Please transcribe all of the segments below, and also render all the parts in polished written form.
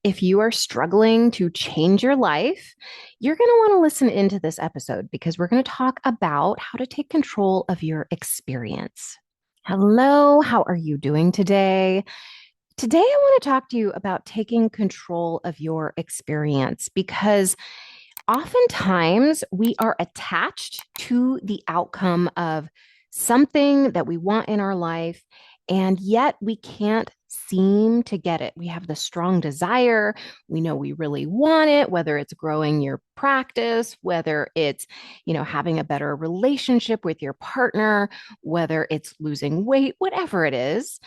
If you are struggling to change your life, you're going to want to listen into this episode because we're going to talk about how to take control of your experience. Hello, how are you doing today? Today, I want to talk to you about taking control of your experience because oftentimes we are attached to the outcome of something that we want in our life, and yet we can't seem to get it. We have the strong desire. We know we really want it, whether it's growing your practice, whether it's, having a better relationship with your partner, whether it's losing weight, whatever it is.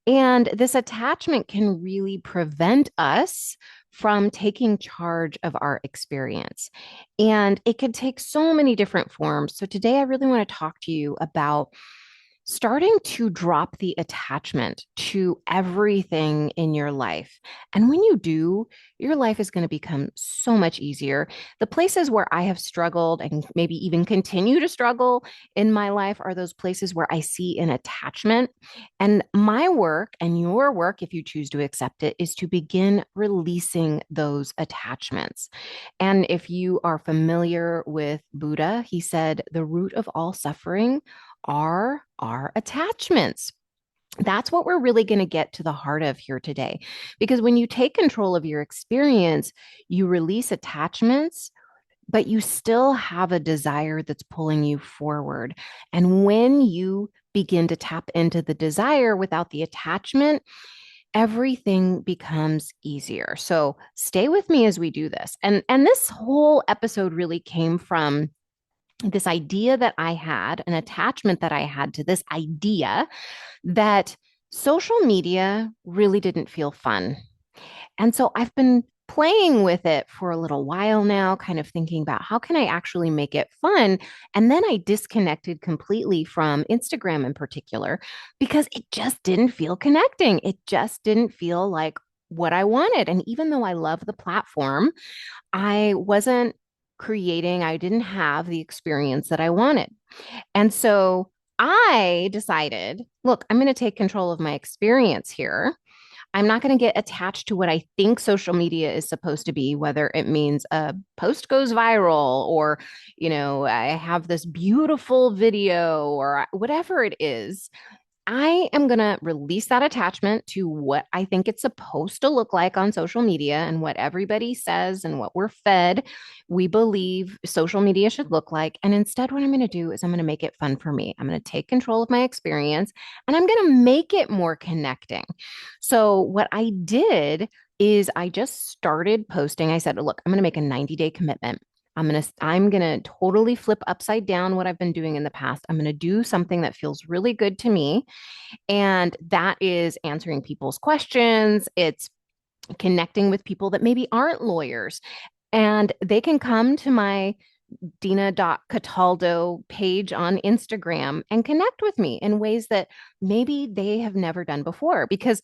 And this attachment can really prevent us from taking charge of our experience. And it can take so many different forms. So today, I really want to talk to you about starting to drop the attachment to everything in your life. And when you do, your life is going to become so much easier. The places where I have struggled and maybe even continue to struggle in my life are those places where I see an attachment. And my work and your work, if you choose to accept it, is to begin releasing those attachments. And if you are familiar with Buddha, he said, the root of all suffering are our attachments. That's what we're really going to get to the heart of here today. Because when you take control of your experience, you release attachments, but you still have a desire that's pulling you forward. And when you begin to tap into the desire without the attachment, everything becomes easier. So stay with me as we do this. And this whole episode really came from this idea that I had, an attachment that I had to this idea that social media really didn't feel fun. And so I've been playing with it for a little while now, kind of thinking about how can I actually make it fun? And then I disconnected completely from Instagram in particular because it just didn't feel connecting. It just didn't feel like what I wanted. And even though I love the platform, I wasn't creating, I didn't have the experience that I wanted. And so I decided, look, I'm going to take control of my experience here. I'm not going to get attached to what I think social media is supposed to be, whether it means a post goes viral or, I have this beautiful video or whatever it is. I am going to release that attachment to what I think it's supposed to look like on social media and what everybody says and what we're fed, we believe social media should look like. And instead, what I'm going to do is I'm going to make it fun for me. I'm going to take control of my experience and I'm going to make it more connecting. So, what I did is I just started posting. I said, look, I'm going to make a 90-day commitment. I'm gonna totally flip upside down what I've been doing in the past. I'm gonna do something that feels really good to me. And that is answering people's questions. It's connecting with people that maybe aren't lawyers. And they can come to my Dina.Cataldo page on Instagram and connect with me in ways that maybe they have never done before. Because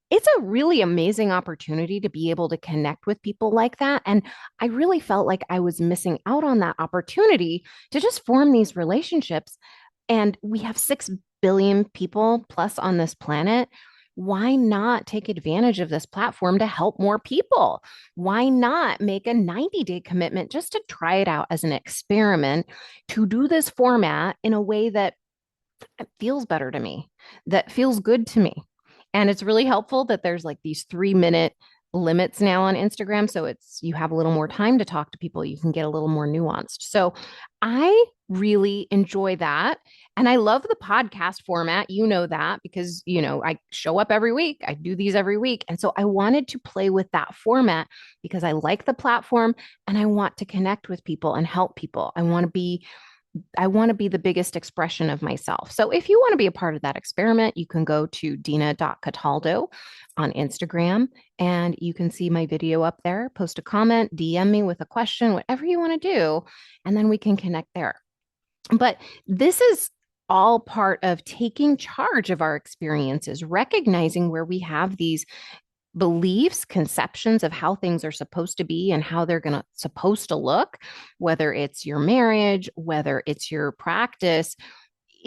it's a really amazing opportunity to be able to connect with people like that. And I really felt like I was missing out on that opportunity to just form these relationships. And we have 6 billion people plus on this planet. Why not take advantage of this platform to help more people? Why not make a 90-day commitment just to try it out as an experiment to do this format in a way that feels better to me, that feels good to me? And it's really helpful that there's like these 3-minute limits now on Instagram. So you have a little more time to talk to people. You can get a little more nuanced. So I really enjoy that. And I love the podcast format. You know that because, I show up every week. I do these every week. And so I wanted to play with that format because I like the platform and I want to connect with people and help people. I want to be the biggest expression of myself. So if you want to be a part of that experiment, you can go to Dina.Cataldo on Instagram and you can see my video up there. Post a comment, DM me with a question, whatever you want to do, and then we can connect there. But this is all part of taking charge of our experiences, recognizing where we have these beliefs, conceptions of how things are supposed to be and how they're supposed to look, whether it's your marriage, whether it's your practice.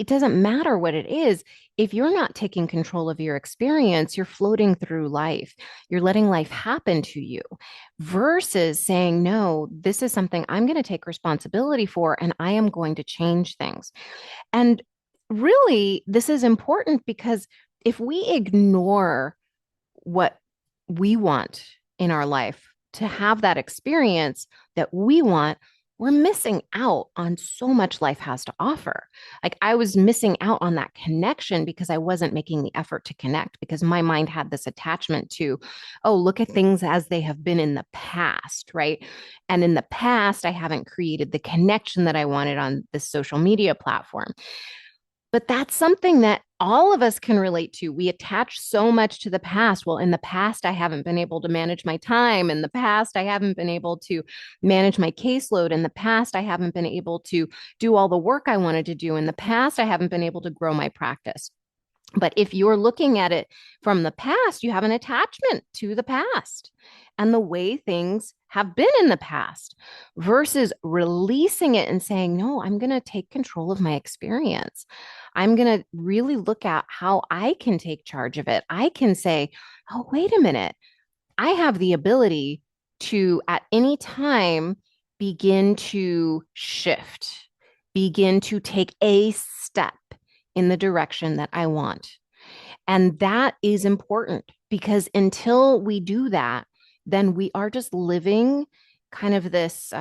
it doesn't matter what it is. If you're not taking control of your experience, you're floating through life. You're letting life happen to you versus saying, no, this is something I'm going to take responsibility for and I am going to change things. And really, this is important because if we ignore what we want in our life to have that experience that we want, we're missing out on so much life has to offer. Like I was missing out on that connection because I wasn't making the effort to connect because my mind had this attachment to, oh, look at things as they have been in the past, right? And in the past, I haven't created the connection that I wanted on this social media platform. But that's something that all of us can relate to. We attach so much to the past. Well, in the past, I haven't been able to manage my time. In the past, I haven't been able to manage my caseload. In the past, I haven't been able to do all the work I wanted to do. In the past, I haven't been able to grow my practice. But if you're looking at it from the past, you have an attachment to the past and the way things have been in the past versus releasing it and saying, no, I'm going to take control of my experience. I'm going to really look at how I can take charge of it. I can say, oh, wait a minute. I have the ability to, at any time, begin to shift, begin to take a step in the direction that I want. And that is important because until we do that, then we are just living kind of this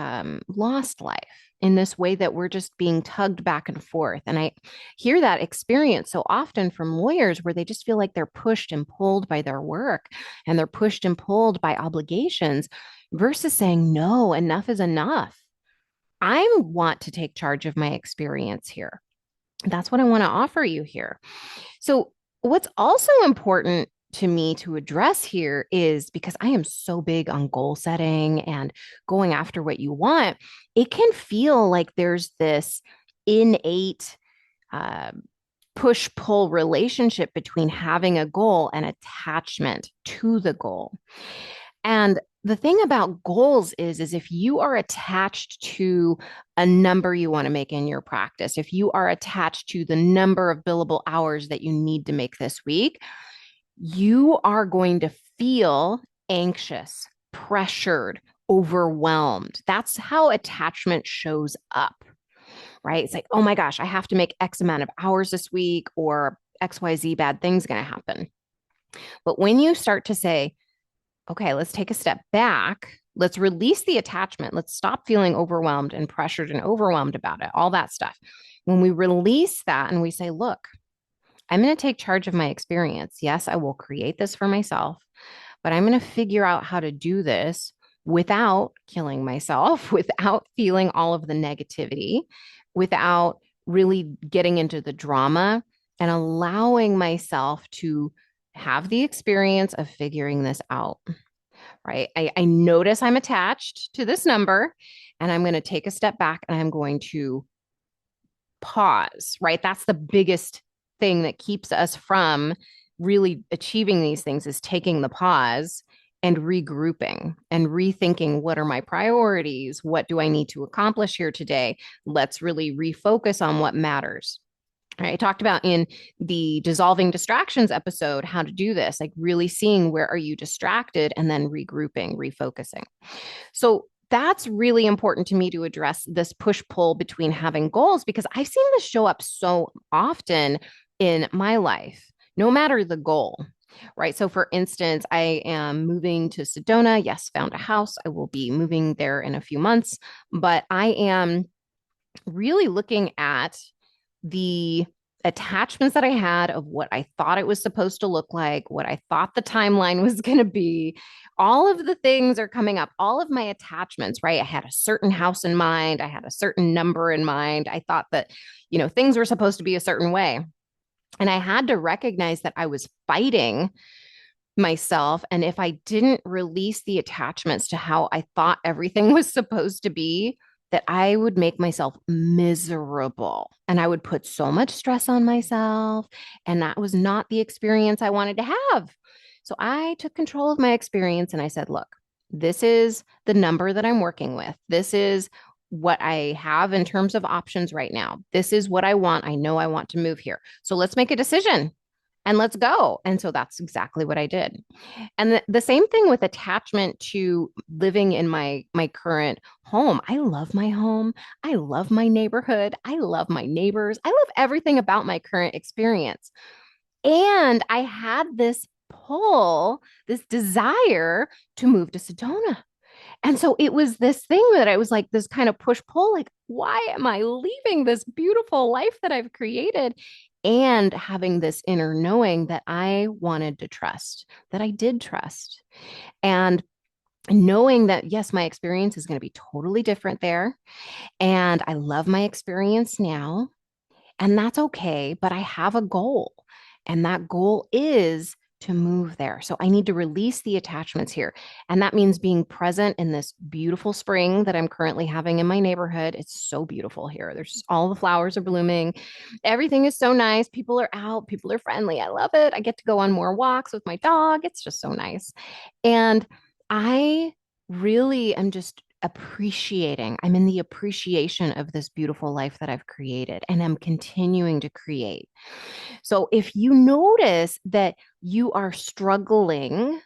lost life in this way that we're just being tugged back and forth. And I hear that experience so often from lawyers where they just feel like they're pushed and pulled by their work and they're pushed and pulled by obligations versus saying, no, enough is enough. I want to take charge of my experience here. That's what I want to offer you here. So, what's also important to me to address here is because I am so big on goal setting and going after what you want, it can feel like there's this innate uh, push pull relationship between having a goal and attachment to the goal. And the thing about goals is if you are attached to a number you want to make in your practice, if you are attached to the number of billable hours that you need to make this week, you are going to feel anxious, pressured, overwhelmed. That's how attachment shows up, right? It's like, oh my gosh, I have to make X amount of hours this week or XYZ bad thing's going to happen. But when you start to say, okay, let's take a step back. Let's release the attachment. Let's stop feeling overwhelmed and pressured and overwhelmed about it, all that stuff. When we release that and we say, look, I'm going to take charge of my experience. Yes, I will create this for myself, but I'm going to figure out how to do this without killing myself, without feeling all of the negativity, without really getting into the drama and allowing myself to have the experience of figuring this out, right? I notice I'm attached to this number and I'm going to take a step back and I'm going to pause, right? That's the biggest thing that keeps us from really achieving these things is taking the pause and regrouping and rethinking what are my priorities? What do I need to accomplish here today? Let's really refocus on what matters. I talked about in the dissolving distractions episode how to do this, like really seeing where are you distracted and then regrouping, refocusing. So that's really important to me to address this push pull between having goals because I've seen this show up so often in my life, no matter the goal, right? So, for instance, I am moving to Sedona. Yes, found a house. I will be moving there in a few months, but I am really looking at the attachments that I had of what I thought it was supposed to look like, what I thought the timeline was going to be. All of the things are coming up, all of my attachments, right? I had a certain house in mind. I had a certain number in mind. I thought that, things were supposed to be a certain way. And I had to recognize that I was fighting myself. And if I didn't release the attachments to how I thought everything was supposed to be, that I would make myself miserable and I would put so much stress on myself. And that was not the experience I wanted to have. So I took control of my experience and I said, look, this is the number that I'm working with. This is what I have in terms of options right now. This is what I want. I know I want to move here. So let's make a decision and let's go. And so that's exactly what I did. And the same thing with attachment to living in my current home. I love my home. I love my neighborhood. I love my neighbors. I love everything about my current experience. And I had this pull, this desire to move to Sedona. And so it was this thing that I was like, this kind of push pull, like, why am I leaving this beautiful life that I've created? And having this inner knowing that I wanted to trust, that I did trust. And knowing that, yes, my experience is going to be totally different there. And I love my experience now. And that's okay. But I have a goal. And that goal is to move there. So I need to release the attachments here. And that means being present in this beautiful spring that I'm currently having in my neighborhood. It's so beautiful here. There's all the flowers are blooming. Everything is so nice. People are out, people are friendly. I love it. I get to go on more walks with my dog. It's just so nice. And I really am just appreciating. I'm in the appreciation of this beautiful life that I've created and I'm continuing to create. So if you notice that you are struggling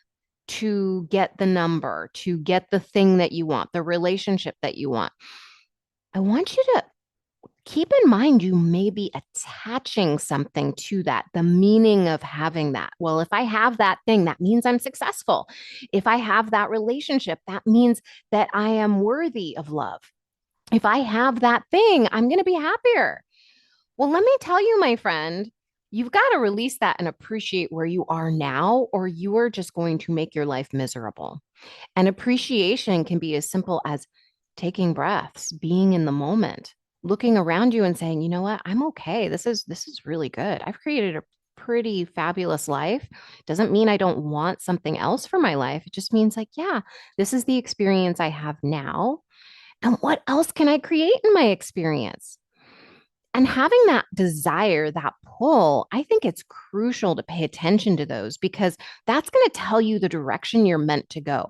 to get the number, to get the thing that you want, the relationship that you want, I want you to keep in mind you may be attaching something to that, the meaning of having that. Well, if I have that thing, that means I'm successful. If I have that relationship, that means that I am worthy of love. If I have that thing, I'm going to be happier. Well, let me tell you, my friend, you've got to release that and appreciate where you are now, or you are just going to make your life miserable. And appreciation can be as simple as taking breaths, being in the moment, looking around you and saying, you know what, I'm okay. This is really good. I've created a pretty fabulous life. Doesn't mean I don't want something else for my life. It just means like, yeah, this is the experience I have now. And what else can I create in my experience? And having that desire, that pull, I think it's crucial to pay attention to those because that's going to tell you the direction you're meant to go.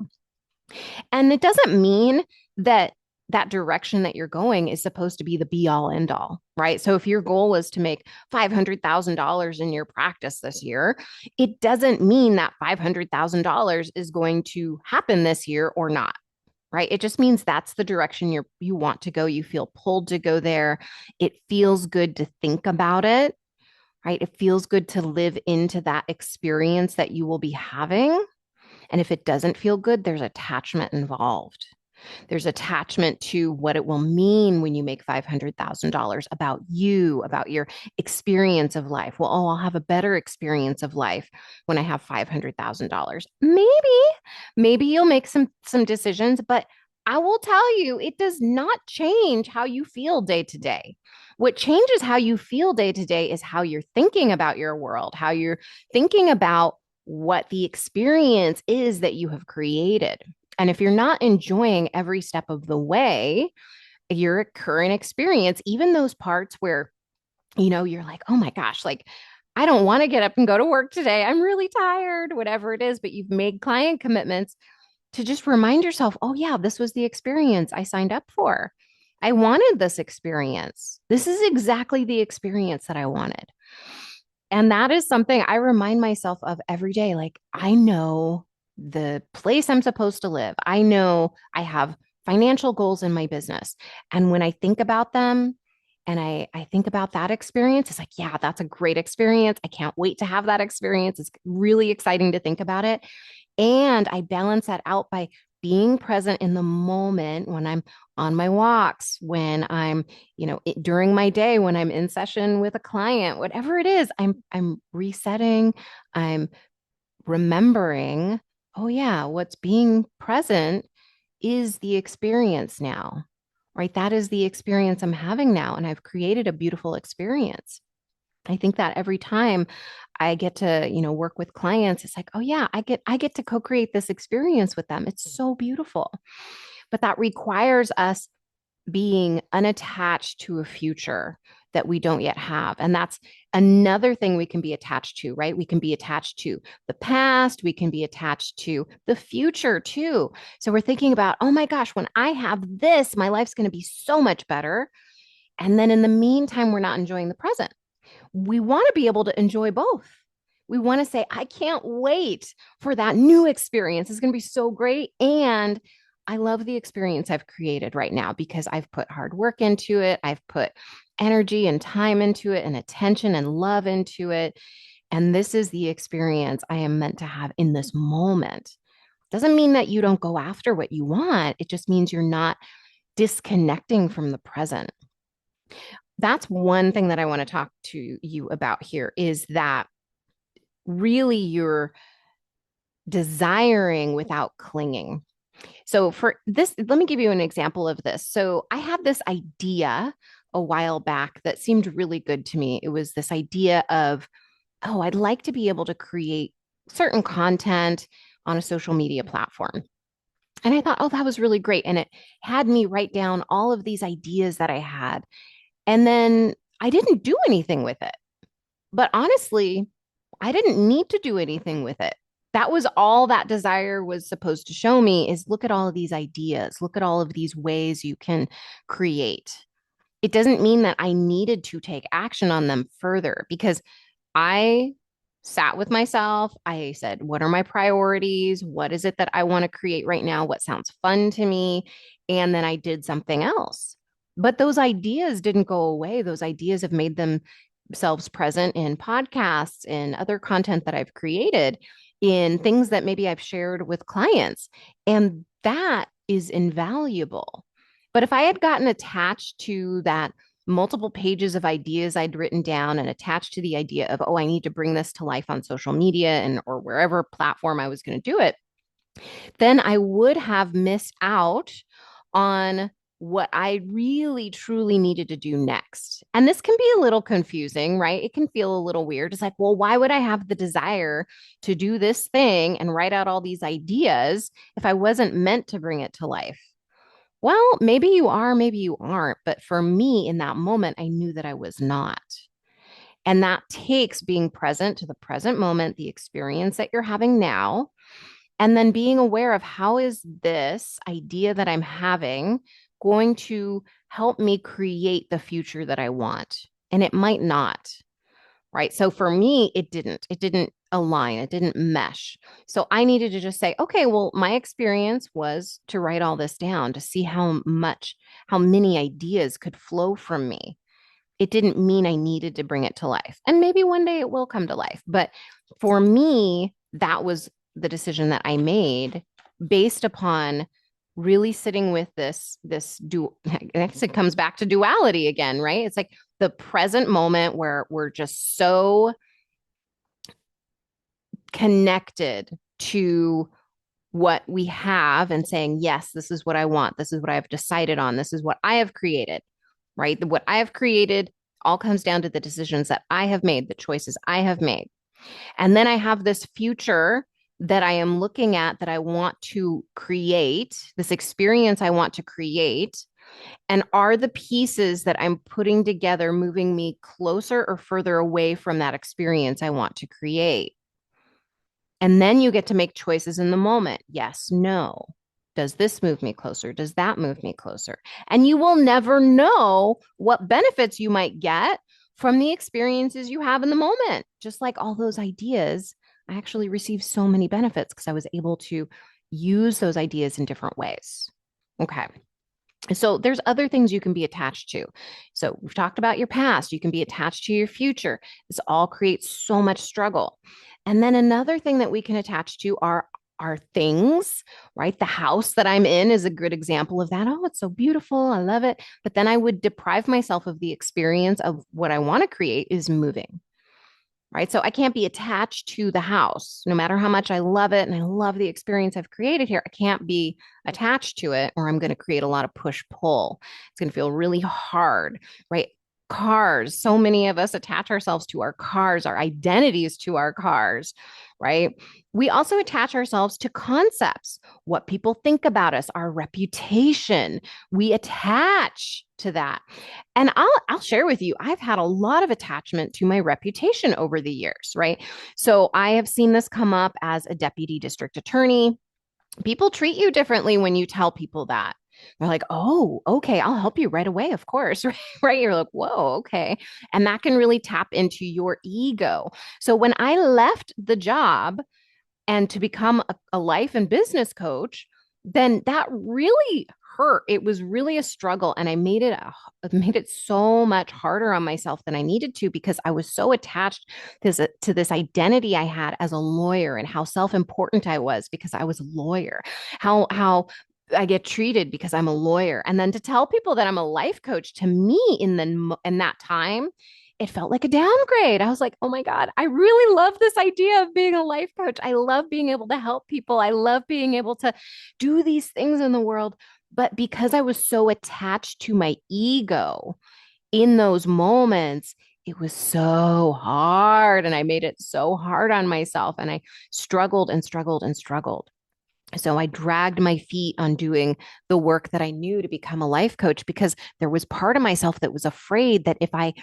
And it doesn't mean that that direction that you're going is supposed to be the be all end all, right? So if your goal is to make $500,000 in your practice this year, it doesn't mean that $500,000 is going to happen this year or not. Right. It just means that's the direction you want to go. You feel pulled to go there. It feels good to think about it. Right. It feels good to live into that experience that you will be having. And if it doesn't feel good, there's attachment involved. There's attachment to what it will mean when you make $500,000 about you, about your experience of life. Well, oh, I'll have a better experience of life when I have $500,000. Maybe you'll make some decisions, but I will tell you, it does not change how you feel day to day. What changes how you feel day to day is how you're thinking about your world, how you're thinking about what the experience is that you have created. And if you're not enjoying every step of the way, your current experience, even those parts where, you're like, oh my gosh, like, I don't want to get up and go to work today. I'm really tired, whatever it is, but you've made client commitments to just remind yourself, oh, yeah, this was the experience I signed up for. I wanted this experience. This is exactly the experience that I wanted. And that is something I remind myself of every day. Like, I know the place I'm supposed to live. I know I have financial goals in my business. And when I think about them and I think about that experience, it's like, yeah, that's a great experience. I can't wait to have that experience. It's really exciting to think about it. And I balance that out by being present in the moment when I'm on my walks, when I'm, during my day, when I'm in session with a client, whatever it is, I'm resetting, I'm remembering, oh yeah, what's being present is the experience now, right? That is the experience I'm having now. And I've created a beautiful experience. I think that every time I get to, work with clients, it's like, oh yeah, I get to co-create this experience with them. It's so beautiful. But that requires us being unattached to a future, that we don't yet have. And that's another thing we can be attached to, right? We can be attached to the past, we can be attached to the future too. So we're thinking about, oh my gosh, when I have this, my life's going to be so much better. And then in the meantime, we're not enjoying the present. We want to be able to enjoy both. We want to say, I can't wait for that new experience. It's going to be so great. And I love the experience I've created right now because I've put hard work into it. I've put energy and time into it and attention and love into it. And this is the experience I am meant to have in this moment. Doesn't mean that you don't go after what you want. It just means you're not disconnecting from the present. That's one thing that I want to talk to you about here is that really you're desiring without clinging. So, for this, let me give you an example of this. So, I had this idea a while back that seemed really good to me. It was this idea of, oh, I'd like to be able to create certain content on a social media platform. And I thought, oh, that was really great. And it had me write down all of these ideas that I had. And then I didn't do anything with it. But honestly, I didn't need to do anything with it. That was all that desire was supposed to show me is look at all of these ideas, look at all of these ways you can create. It doesn't mean that I needed to take action on them further because I sat with myself. I said, what are my priorities? What is it that I want to create right now? What sounds fun to me? And then I did something else. But those ideas didn't go away. Those ideas have made themselves present in podcasts, in other content that I've created, in things that maybe I've shared with clients. And that is invaluable. But if I had gotten attached to that multiple pages of ideas I'd written down and attached to the idea of, oh, I need to bring this to life on social media and or wherever platform I was going to do it, then I would have missed out on what I really truly needed to do next. And this can be a little confusing, right? It can feel a little weird. It's like, well, why would I have the desire to do this thing and write out all these ideas if I wasn't meant to bring it to life? Well, maybe you are, maybe you aren't. But for me in that moment, I knew that I was not. And that takes being present to the present moment, the experience that you're having now, and then being aware of how is this idea that I'm having going to help me create the future that I want? And it might not, right? So for me, it didn't align, it didn't mesh. So I needed to just say, okay, well, my experience was to write all this down to see how many ideas could flow from me. It didn't mean I needed to bring it to life. And maybe one day it will come to life. But for me, that was the decision that I made based upon really sitting with this I guess it comes back to duality again, right? It's like the present moment where we're just so connected to what we have and saying, yes, this is what I want. This is what I've decided on. This is what I have created, right? What I have created all comes down to the decisions that I have made, the choices I have made. And then I have this future that I am looking at that I want to create, this experience I want to create. And are the pieces that I'm putting together moving me closer or further away from that experience I want to create? And then you get to make choices in the moment. Yes, no. Does this move me closer? Does that move me closer? And you will never know what benefits you might get from the experiences you have in the moment. Just like all those ideas, I actually received so many benefits because I was able to use those ideas in different ways. Okay. So there's other things you can be attached to. So we've talked about your past. You can be attached to your future. This all creates so much struggle. And then another thing that we can attach to are our things, right? The house that I'm in is a good example of that. Oh, it's so beautiful. I love it. But then I would deprive myself of the experience of what I want to create is moving, right? So I can't be attached to the house, no matter how much I love it and I love the experience I've created here. I can't be attached to it, or I'm going to create a lot of push pull. It's going to feel really hard, right? Cars. So many of us attach ourselves to our cars, our identities to our cars, right? We also attach ourselves to concepts, what people think about us, our reputation. We attach to that. And I'll share with you, I've had a lot of attachment to my reputation over the years, right? So I have seen this come up as a deputy district attorney. People treat you differently when you tell people that. They're like, oh, okay, I'll help you right away, of course. Right? You're like, whoa, okay. And that can really tap into your ego. So when I left the job and to become a life and business coach, then that really hurt. It was really a struggle. And I made it so much harder on myself than I needed to because I was so attached to this identity I had as a lawyer and how self-important I was because I was a lawyer, how I get treated because I'm a lawyer. And then to tell people that I'm a life coach to me in that time, it felt like a downgrade. I was like, oh my God, I really love this idea of being a life coach. I love being able to help people. I love being able to do these things in the world. But because I was so attached to my ego in those moments, it was so hard. And I made it so hard on myself. And I struggled and struggled and struggled. So I dragged my feet on doing the work that I knew to become a life coach because there was part of myself that was afraid that if I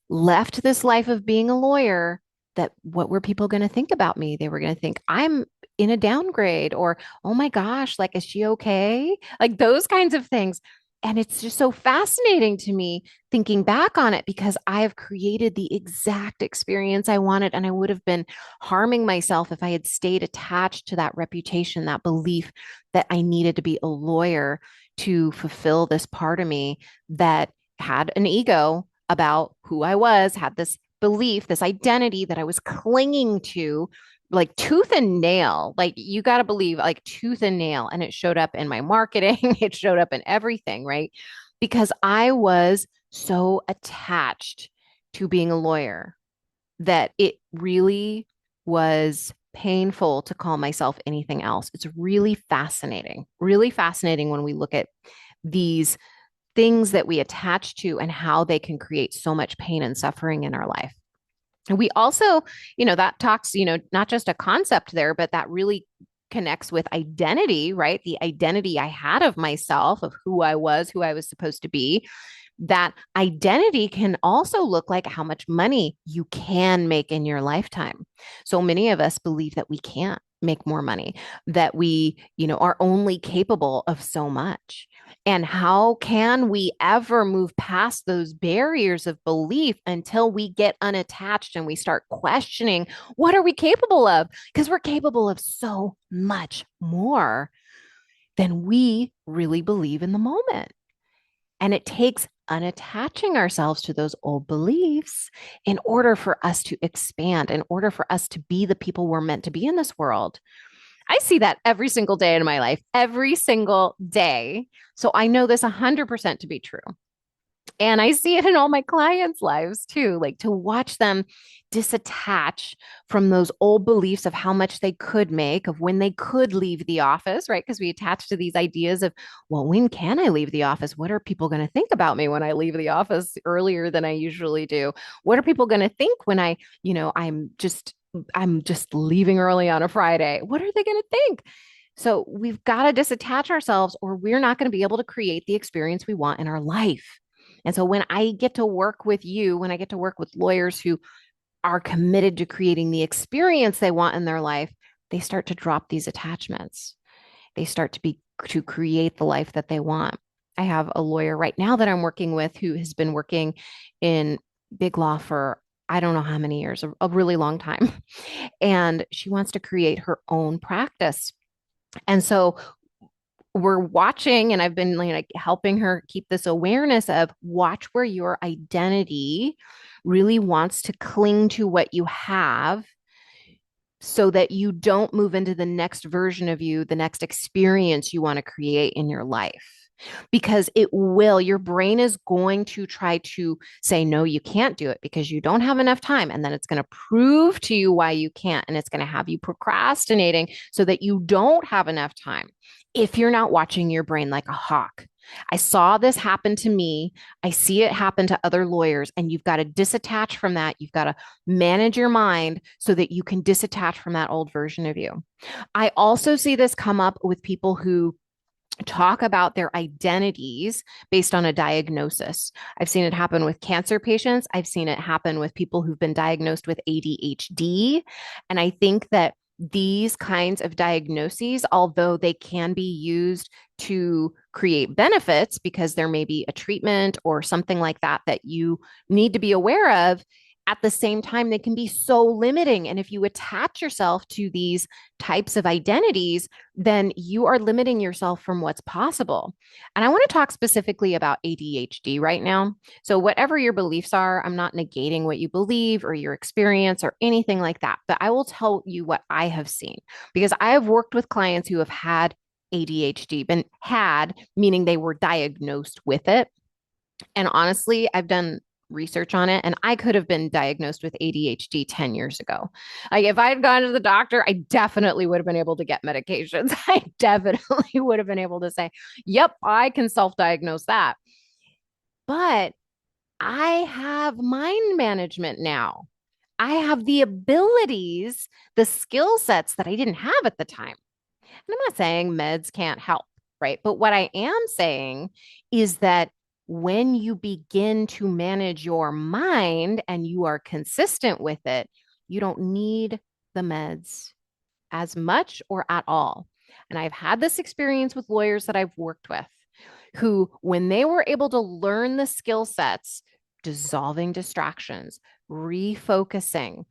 left this life of being a lawyer, that what were people going to think about me? They were going to think I'm in a downgrade or, oh my gosh, like, is she okay? Like those kinds of things. And it's just so fascinating to me thinking back on it because I have created the exact experience I wanted. And I would have been harming myself if I had stayed attached to that reputation, that belief that I needed to be a lawyer to fulfill this part of me that had an ego about who I was, had this belief, this identity that I was clinging to like tooth and nail. Like you got to believe like tooth and nail. And it showed up in my marketing, it showed up in everything, right? Because I was so attached to being a lawyer that it really was painful to call myself anything else. It's really fascinating when we look at these things that we attach to and how they can create so much pain and suffering in our life. And we also, that talks, not just a concept there, but that really connects with identity, right? The identity I had of myself, of who I was supposed to be. That identity can also look like how much money you can make in your lifetime. So many of us believe that we can't make more money, that we, are only capable of so much. And how can we ever move past those barriers of belief until we get unattached and we start questioning what are we capable of? Because we're capable of so much more than we really believe in the moment. And it takes unattaching ourselves to those old beliefs in order for us to expand, in order for us to be the people we're meant to be in this world. I see that every single day in my life, every single day. So I know this 100% to be true. And I see it in all my clients' lives too, like to watch them disattach from those old beliefs of how much they could make, of when they could leave the office, right? Because we attach to these ideas of, well, when can I leave the office? What are people going to think about me when I leave the office earlier than I usually do? What are people going to think when I'm just leaving early on a Friday? What are they going to think? So we've got to disattach ourselves, or we're not going to be able to create the experience we want in our life. And so when I get to work with you, when I get to work with lawyers who are committed to creating the experience they want in their life, they start to drop these attachments. They start to create the life that they want. I have a lawyer right now that I'm working with who has been working in big law for I don't know how many years, a really long time. And she wants to create her own practice. And so we're watching, and I've been like helping her keep this awareness of watch where your identity really wants to cling to what you have so that you don't move into the next version of you, the next experience you want to create in your life. because it will, your brain is going to try to say, no, you can't do it because you don't have enough time. And then it's going to prove to you why you can't. And it's going to have you procrastinating so that you don't have enough time if you're not watching your brain like a hawk. I saw this happen to me. I see it happen to other lawyers, and you've got to disattach from that. You've got to manage your mind so that you can disattach from that old version of you. I also see this come up with people who talk about their identities based on a diagnosis. I've seen it happen with cancer patients. I've seen it happen with people who've been diagnosed with ADHD. And I think that these kinds of diagnoses, although they can be used to create benefits because there may be a treatment or something like that that you need to be aware of, at the same time, they can be so limiting. And if you attach yourself to these types of identities, then you are limiting yourself from what's possible. And I want to talk specifically about ADHD right now. So, whatever your beliefs are, I'm not negating what you believe or your experience or anything like that, but I will tell you what I have seen because I have worked with clients who have had ADHD, been had, meaning they were diagnosed with it. And honestly, I've done research on it and I could have been diagnosed with ADHD 10 years ago. Like if I had gone to the doctor, I definitely would have been able to get medications. I definitely would have been able to say, yep, I can self-diagnose that. But I have mind management now. I have the abilities, the skill sets that I didn't have at the time. And I'm not saying meds can't help, right? But what I am saying is that when you begin to manage your mind and you are consistent with it, you don't need the meds as much or at all. And I've had this experience with lawyers that I've worked with who, when they were able to learn the skill sets, dissolving distractions, refocusing,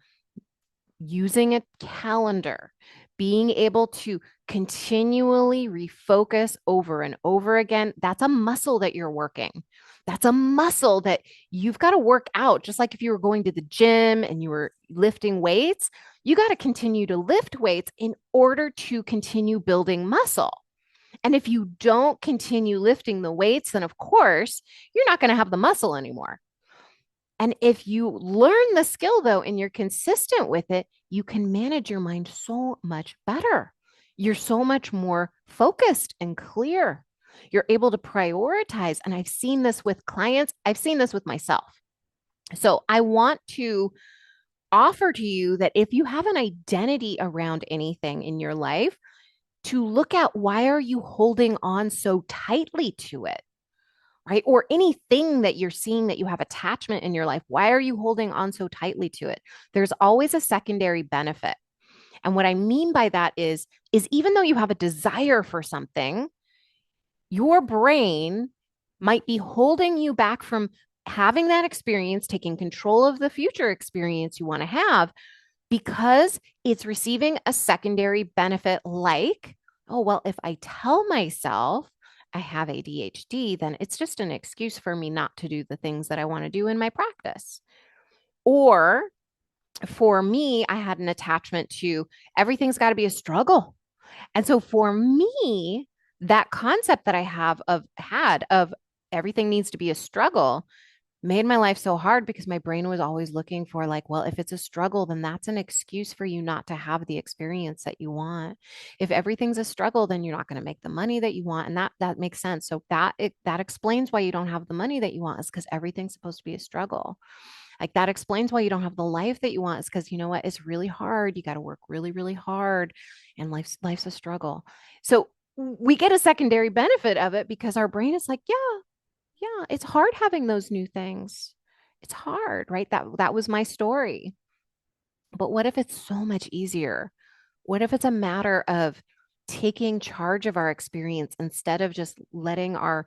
using a calendar, being able to continually refocus over and over again, that's a muscle that you're working. That's a muscle that you've got to work out. Just like if you were going to the gym and you were lifting weights, you got to continue to lift weights in order to continue building muscle. And if you don't continue lifting the weights, then of course, you're not going to have the muscle anymore. And if you learn the skill though, and you're consistent with it, you can manage your mind so much better. You're so much more focused and clear. You're able to prioritize. And I've seen this with clients, I've seen this with myself. So I want to offer to you that if you have an identity around anything in your life, to look at why are you holding on so tightly to it? Right? Or anything that you're seeing that you have attachment in your life. Why are you holding on so tightly to it? There's always a secondary benefit. And what I mean by that is even though you have a desire for something, your brain might be holding you back from having that experience, taking control of the future experience you want to have because it's receiving a secondary benefit like, oh, well, if I tell myself I have ADHD, then it's just an excuse for me not to do the things that I want to do in my practice. Or for me, I had an attachment to everything's got to be a struggle. And so for me, that concept that I have of had of everything needs to be a struggle made my life so hard because my brain was always looking for like, well, if it's a struggle, then that's an excuse for you not to have the experience that you want. If everything's a struggle, then you're not going to make the money that you want. And that makes sense. So that explains why you don't have the money that you want is because everything's supposed to be a struggle. Like that explains why you don't have the life that you want is because you know what? It's really hard. You got to work really, really hard. And life's a struggle. So we get a secondary benefit of it because our brain is like, yeah, it's hard having those new things. It's hard, right? That was my story. But what if it's so much easier? What if it's a matter of taking charge of our experience instead of just letting our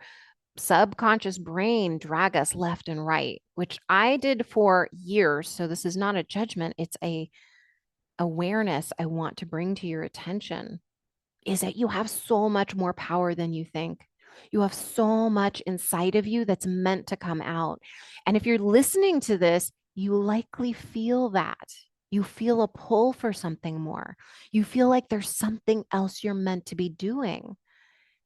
subconscious brain drag us left and right, which I did for years. So this is not a judgment, it's a awareness I want to bring to your attention is that you have so much more power than you think. You have so much inside of you that's meant to come out. And if you're listening to this, you likely feel that. You feel a pull for something more. You feel like there's something else you're meant to be doing.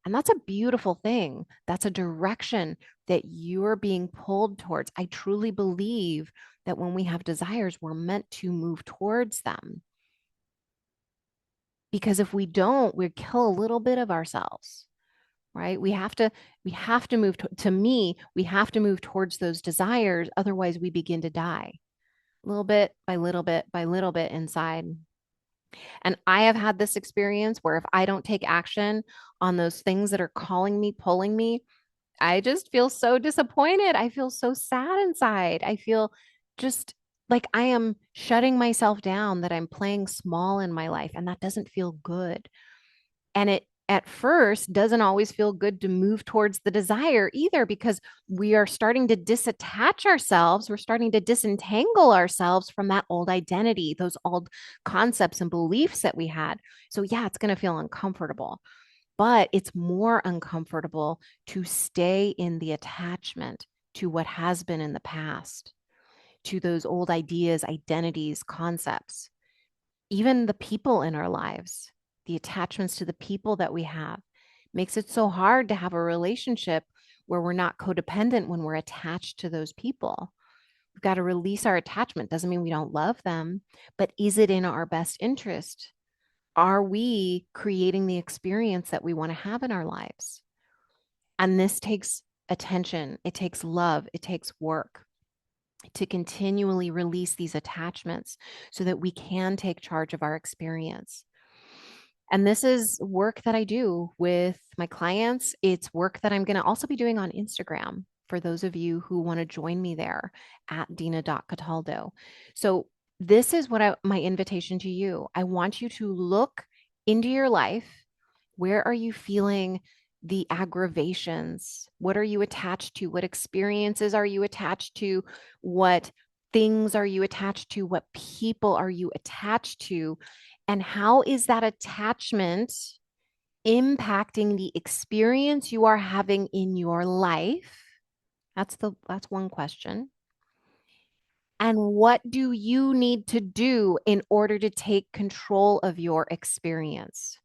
And that's a beautiful thing. That's a direction that you're being pulled towards. I truly believe that when we have desires, we're meant to move towards them. Because if we don't, we kill a little bit of ourselves, right? We have to move to me, we have to move towards those desires. Otherwise, we begin to die little bit by little bit by little bit inside. And I have had this experience where if I don't take action on those things that are calling me, pulling me, I just feel so disappointed. I feel so sad inside. I feel just like I am shutting myself down, that I'm playing small in my life, and that doesn't feel good. And it at first doesn't always feel good to move towards the desire either, because we are starting to disattach ourselves. We're starting to disentangle ourselves from that old identity, those old concepts and beliefs that we had. So, yeah, it's going to feel uncomfortable, but it's more uncomfortable to stay in the attachment to what has been in the past, to those old ideas, identities, concepts, even the people in our lives, the attachments to the people that we have makes it so hard to have a relationship where we're not codependent when we're attached to those people. We've got to release our attachment. Doesn't mean we don't love them, but is it in our best interest? Are we creating the experience that we want to have in our lives? And this takes attention, it takes love, it takes work to continually release these attachments so that we can take charge of our experience. And this is work that I do with my clients. It's work that I'm going to also be doing on Instagram for those of you who want to join me there at Dina.Cataldo. So, this is my invitation to you. I want you to look into your life. Where are you feeling the aggravations? What are you attached to? What experiences are you attached to? What things are you attached to? What people are you attached to? And how is that attachment impacting the experience you are having in your life? That's one question. And what do you need to do in order to take control of your experience?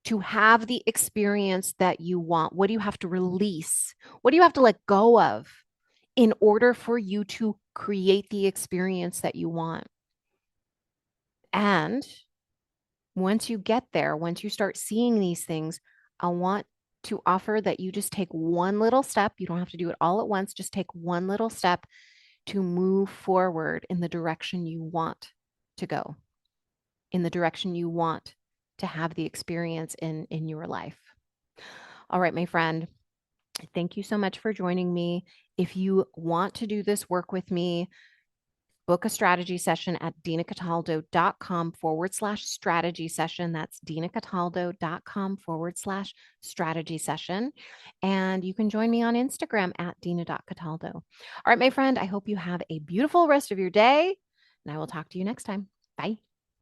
To have the experience that you want? What do you have to release? What do you have to let go of in order for you to create the experience that you want? And once you get there, once you start seeing these things, I want to offer that you just take one little step. You don't have to do it all at once. Just take one little step to move forward in the direction you want to go, in the direction you want to have the experience in your life. All right, my friend, thank you so much for joining me. If you want to do this work with me, book a strategy session at dinacataldo.com/strategy session. That's dinacataldo.com/strategy session. And you can join me on Instagram at dina.cataldo. All right, my friend, I hope you have a beautiful rest of your day, and I will talk to you next time. Bye.